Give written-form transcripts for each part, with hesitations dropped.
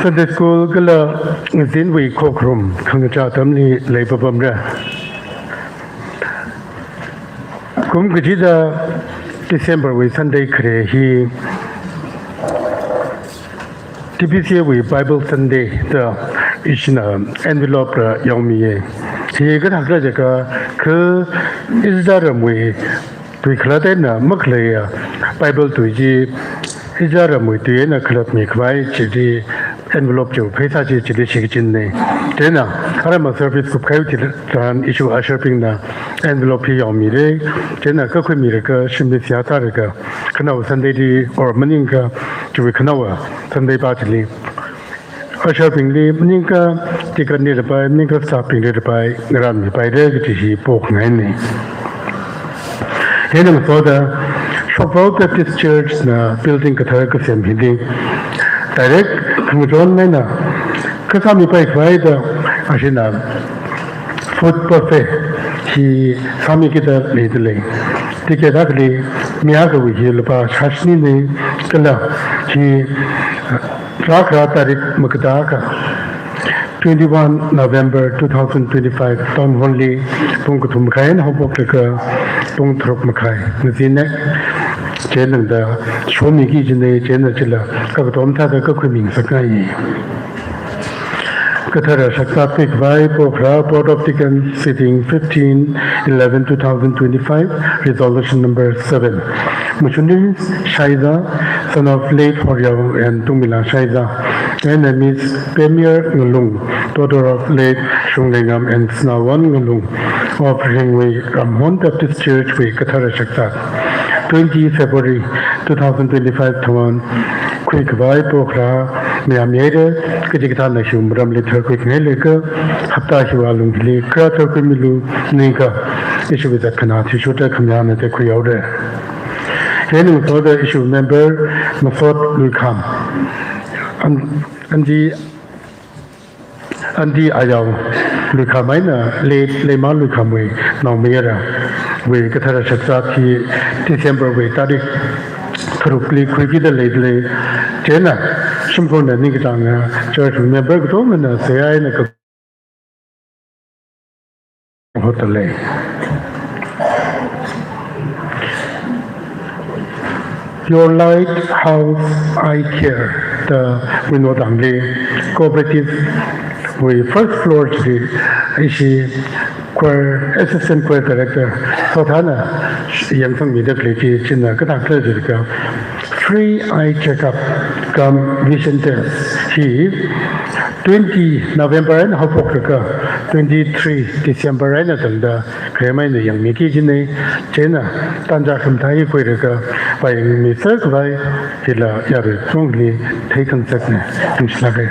Sunday school gala zin we kokrum khangcha tamni leibabamra kum gida December we Sunday kre hi TPC we Bible Sunday the ishna envelope yawmiye hi ga thakra jaka kh izdaram we tui khlade na makhle ya Bible tui ji izdaram we tui na khlat me khwai chidi envelope jo phaisa ji chidi shigin ne dena harama service ku khai tran issue a shopping na envelope yawmi re dena ka khoi mi re ka shimbi sia ta re ka khana Sunday di or maning ka ju khana wa Sunday ba chili a shopping li maning ka tikan ni re bai maning ka shopping re bai ngaram mi bai re ki hi pok ngai ne dena so da Shopau Baptist Church na building ka thar ka sem hindi direct khangjon mai na ka sami pai khwai da ashina food buffet hi sami ki da le de le tike da kli mya ka wi hi lpa chashni ne kala hi rakha tarik makda ka 21 November 2025 Tom Honley Pung Kutum Khain Hobok ka Pung Throp Makhai Nzine Jenang da Shomi Gi Jine Jena Chila ka Tom Tha ka Khuming Sakai Kathara Shakta Pik Vai Pokra Board of Deacons sitting 15/11/2025 resolution number 7 Muchundi Shaida son of late Horyao and Tumila Shaida and Miss Premier Ngulung daughter of late Shunglingam and Snawan Ngulung of Ringway Ramhon Baptist Church we Kathara Shakta 20 February 2025 Tawan Quick Vai Pokra Miamere Kajikata Nashum Ramli Turkic Neleka Hapta Hiwalung Li Krater Kimilu Nika issue with the Kanati Shuta Kamyana de Kuyore. Hearing further issue member Mafot Lukam Andi Ayaw Lukamaina Lema Lukamwe Naumera we Katara Shaksaki December we Tadik Turukli Kwiki the Ladle Jena Shimpona Nikitanga Church member Gomana say in a hotel. Your Lighthouse Eye Care, the Winodangli Cooperative, we first floor Ishi Assistant Choir Director, Sotana, Yangsang Media Clicky, China, Katak, free eye checkup, come vision test. He 20 November and Hopokaka, 23 December and the Krema the Young Miki Jine, China, Tanja Kamtai Quirika, by Mr. Vai, Hila Yari, strongly taken second to Slave.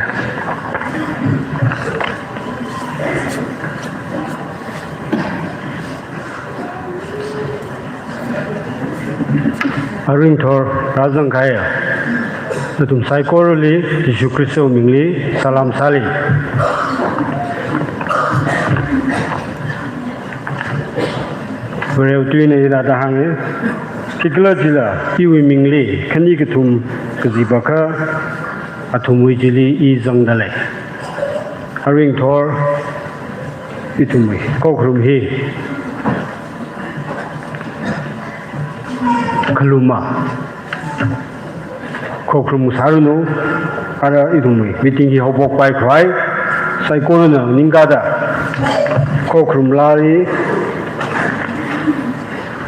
Aring Thor Razang Kaya Tum Saikoroli Tishu Kristo Mingli Salam Sali Vereu Tuine Ida Dahange Kikla Jila Iwi Mingli Kanikatum Kazibaka Atumwi Jili I Zangdale Aring Thor Itumwi Kokrum Hi Kaluma Kokrum Saruno Ara Idumi meeting he hobok by cry Saikorona Ningada Kokrum Lari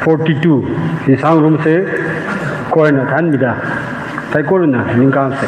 42 in Sangrum se Koina Tanmida Saikorona Ninganse